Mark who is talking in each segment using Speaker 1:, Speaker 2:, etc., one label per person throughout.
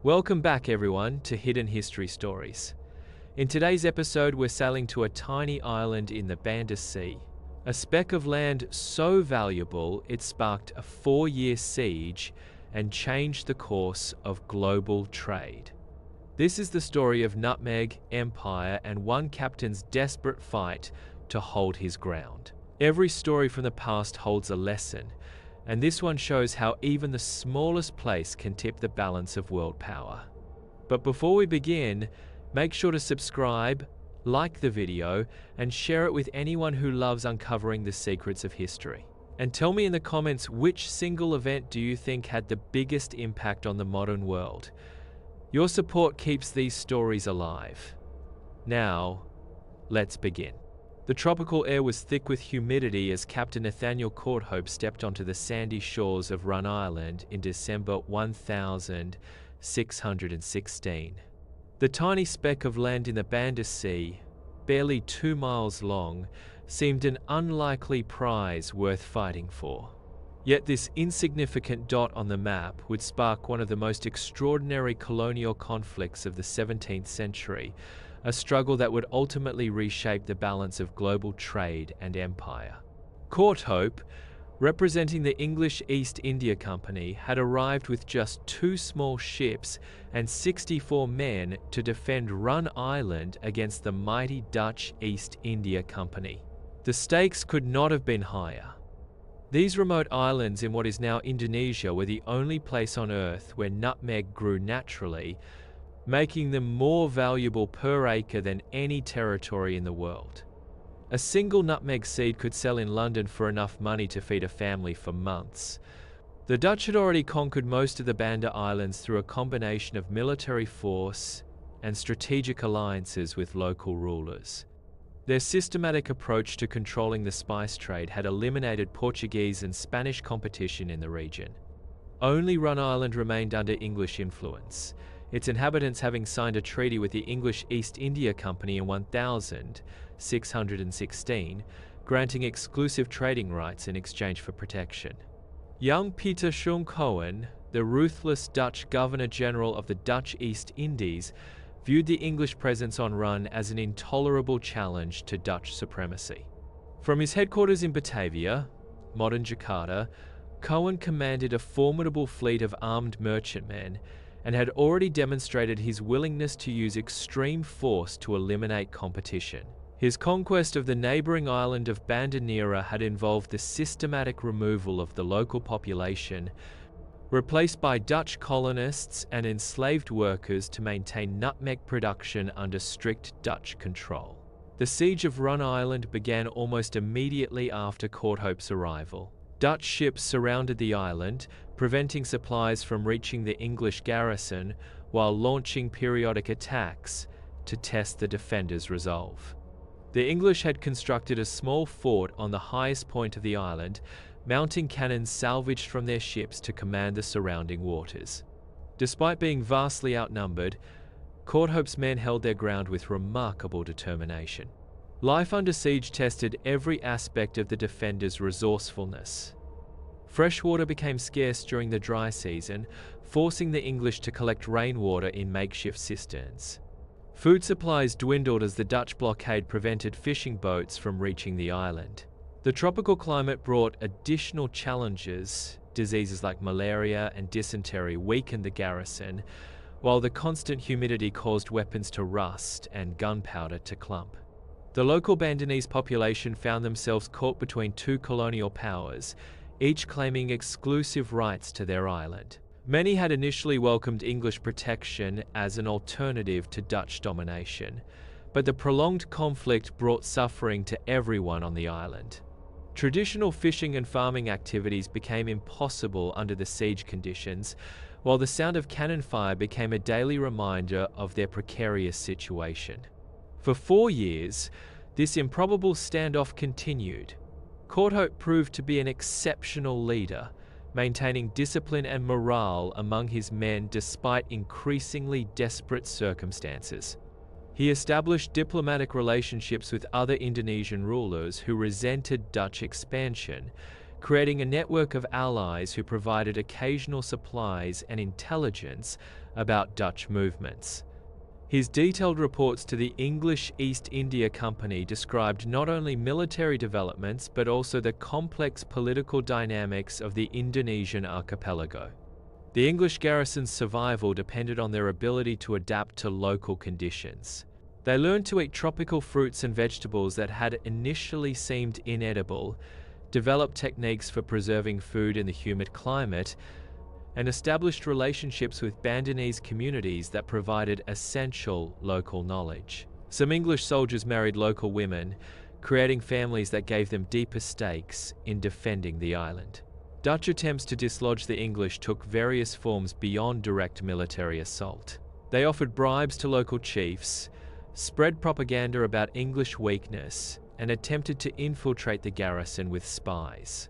Speaker 1: Welcome back everyone to Hidden History Stories. In today's episode we're sailing to a tiny island in the Banda Sea. A speck of land so valuable it sparked a 4-year siege and changed the course of global trade. This is the story of Nutmeg, Empire, and one captain's desperate fight to hold his ground. Every story from the past holds a lesson, and this one shows how even the smallest place can tip the balance of world power. But before we begin, make sure to subscribe, like the video, and share it with anyone who loves uncovering the secrets of history. And tell me in the comments which single event do you think had the biggest impact on the modern world. Your support keeps these stories alive. Now, let's begin. The tropical air was thick with humidity as Captain Nathaniel Courthope stepped onto the sandy shores of Run Island in December 1616. The tiny speck of land in the Banda Sea, barely 2 miles long, seemed an unlikely prize worth fighting for. Yet this insignificant dot on the map would spark one of the most extraordinary colonial conflicts of the 17th century, a struggle that would ultimately reshape the balance of global trade and empire. Courthope, representing the English East India Company, had arrived with just 2 small ships and 64 men to defend Run Island against the mighty Dutch East India Company. The stakes could not have been higher. These remote islands in what is now Indonesia were the only place on Earth where nutmeg grew naturally, making them more valuable per acre than any territory in the world. A single nutmeg seed could sell in London for enough money to feed a family for months. The Dutch had already conquered most of the Banda Islands through a combination of military force and strategic alliances with local rulers. Their systematic approach to controlling the spice trade had eliminated Portuguese and Spanish competition in the region. Only Run Island remained under English influence, its inhabitants having signed a treaty with the English East India Company in 1616, granting exclusive trading rights in exchange for protection. Jan Pieterszoon Coen, the ruthless Dutch Governor-General of the Dutch East Indies, viewed the English presence on Run as an intolerable challenge to Dutch supremacy. From his headquarters in Batavia, modern Jakarta, Coen commanded a formidable fleet of armed merchantmen and had already demonstrated his willingness to use extreme force to eliminate competition. His conquest of the neighboring island of Banda Neira had involved the systematic removal of the local population, replaced by Dutch colonists and enslaved workers to maintain nutmeg production under strict Dutch control. The siege of Run Island began almost immediately after Courthope's arrival. Dutch ships surrounded the island, preventing supplies from reaching the English garrison while launching periodic attacks to test the defenders' resolve. The English had constructed a small fort on the highest point of the island, mounting cannons salvaged from their ships to command the surrounding waters. Despite being vastly outnumbered, Courthope's men held their ground with remarkable determination. Life under siege tested every aspect of the defenders' resourcefulness. Fresh water became scarce during the dry season, forcing the English to collect rainwater in makeshift cisterns. Food supplies dwindled as the Dutch blockade prevented fishing boats from reaching the island. The tropical climate brought additional challenges. Diseases like malaria and dysentery weakened the garrison, while the constant humidity caused weapons to rust and gunpowder to clump. The local Bandanese population found themselves caught between 2 colonial powers, each claiming exclusive rights to their island. Many had initially welcomed English protection as an alternative to Dutch domination, but the prolonged conflict brought suffering to everyone on the island. Traditional fishing and farming activities became impossible under the siege conditions, while the sound of cannon fire became a daily reminder of their precarious situation. For 4 years, this improbable standoff continued. Courthope proved to be an exceptional leader, maintaining discipline and morale among his men despite increasingly desperate circumstances. He established diplomatic relationships with other Indonesian rulers who resented Dutch expansion, creating a network of allies who provided occasional supplies and intelligence about Dutch movements. His detailed reports to the English East India Company described not only military developments but also the complex political dynamics of the Indonesian archipelago. The English garrison's survival depended on their ability to adapt to local conditions. They learned to eat tropical fruits and vegetables that had initially seemed inedible, developed techniques for preserving food in the humid climate, and established relationships with Bandanese communities that provided essential local knowledge. Some English soldiers married local women, creating families that gave them deeper stakes in defending the island. Dutch attempts to dislodge the English took various forms beyond direct military assault. They offered bribes to local chiefs, spread propaganda about English weakness, and attempted to infiltrate the garrison with spies.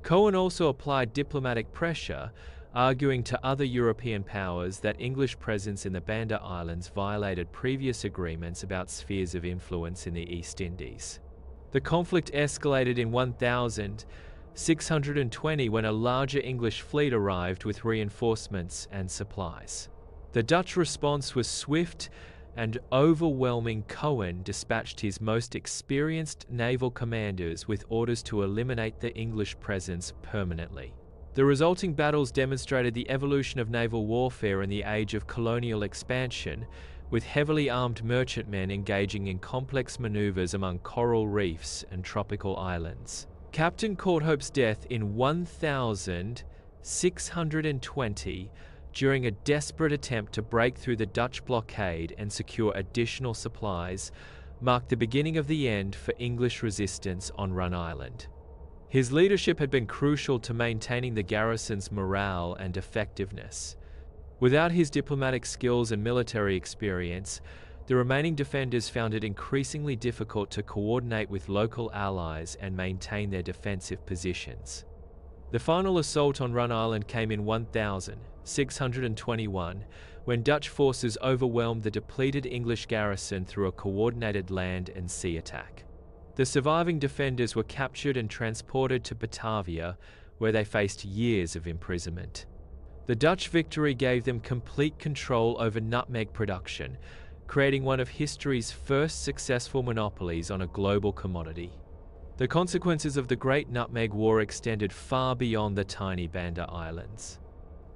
Speaker 1: Coen also applied diplomatic pressure, arguing to other European powers that English presence in the Banda Islands violated previous agreements about spheres of influence in the East Indies. The conflict escalated in 1620 when a larger English fleet arrived with reinforcements and supplies. The Dutch response was swift and overwhelming. Coen dispatched his most experienced naval commanders with orders to eliminate the English presence permanently. The resulting battles demonstrated the evolution of naval warfare in the age of colonial expansion, with heavily armed merchantmen engaging in complex maneuvers among coral reefs and tropical islands. Captain Courthope's death in 1620, during a desperate attempt to break through the Dutch blockade and secure additional supplies, marked the beginning of the end for English resistance on Run Island. His leadership had been crucial to maintaining the garrison's morale and effectiveness. Without his diplomatic skills and military experience, the remaining defenders found it increasingly difficult to coordinate with local allies and maintain their defensive positions. The final assault on Run Island came in 1621, when Dutch forces overwhelmed the depleted English garrison through a coordinated land and sea attack. The surviving defenders were captured and transported to Batavia, where they faced years of imprisonment. The Dutch victory gave them complete control over nutmeg production, creating one of history's first successful monopolies on a global commodity. The consequences of the Great Nutmeg War extended far beyond the tiny Banda Islands.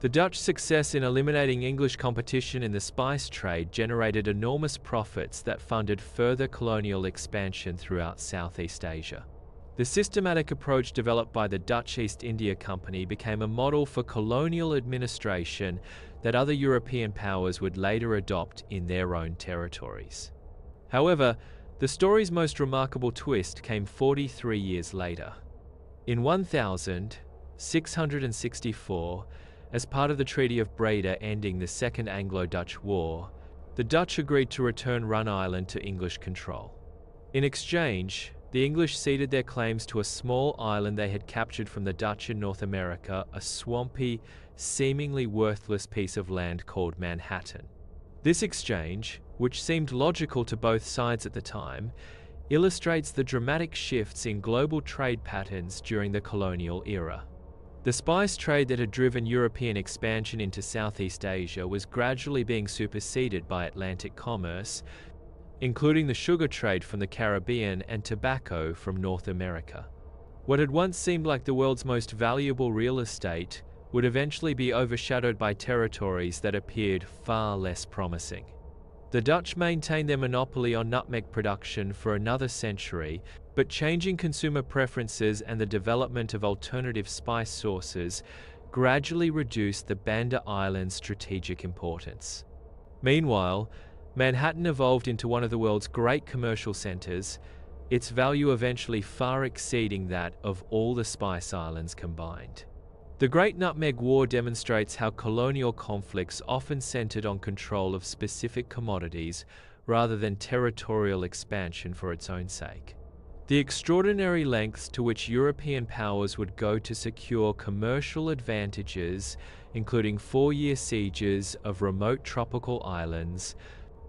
Speaker 1: The Dutch success in eliminating English competition in the spice trade generated enormous profits that funded further colonial expansion throughout Southeast Asia. The systematic approach developed by the Dutch East India Company became a model for colonial administration that other European powers would later adopt in their own territories. However, the story's most remarkable twist came 43 years later. In 1664, as part of the Treaty of Breda ending the Second Anglo-Dutch War, the Dutch agreed to return Run Island to English control. In exchange, the English ceded their claims to a small island they had captured from the Dutch in North America, a swampy, seemingly worthless piece of land called Manhattan. This exchange, which seemed logical to both sides at the time, illustrates the dramatic shifts in global trade patterns during the colonial era. The spice trade that had driven European expansion into Southeast Asia was gradually being superseded by Atlantic commerce, including the sugar trade from the Caribbean and tobacco from North America. What had once seemed like the world's most valuable real estate would eventually be overshadowed by territories that appeared far less promising. The Dutch maintained their monopoly on nutmeg production for another century, but changing consumer preferences and the development of alternative spice sources gradually reduced the Banda Island's strategic importance. Meanwhile, Manhattan evolved into one of the world's great commercial centers, its value eventually far exceeding that of all the Spice Islands combined. The Great Nutmeg War demonstrates how colonial conflicts often centered on control of specific commodities rather than territorial expansion for its own sake. The extraordinary lengths to which European powers would go to secure commercial advantages, including 4-year sieges of remote tropical islands,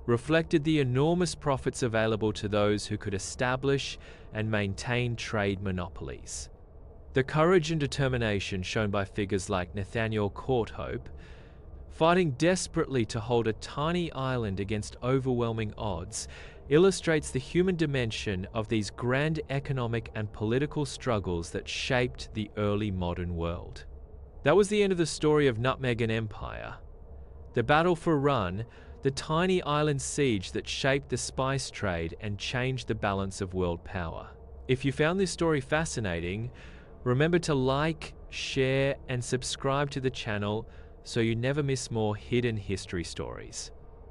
Speaker 1: reflected the enormous profits available to those who could establish and maintain trade monopolies. The courage and determination shown by figures like Nathaniel Courthope, fighting desperately to hold a tiny island against overwhelming odds, illustrates the human dimension of these grand economic and political struggles that shaped the early modern world. That was the end of the story of Nutmeg and Empire. The battle for Run, the tiny island siege that shaped the spice trade and changed the balance of world power. If you found this story fascinating, remember to like, share, and subscribe to the channel so you never miss more hidden history stories.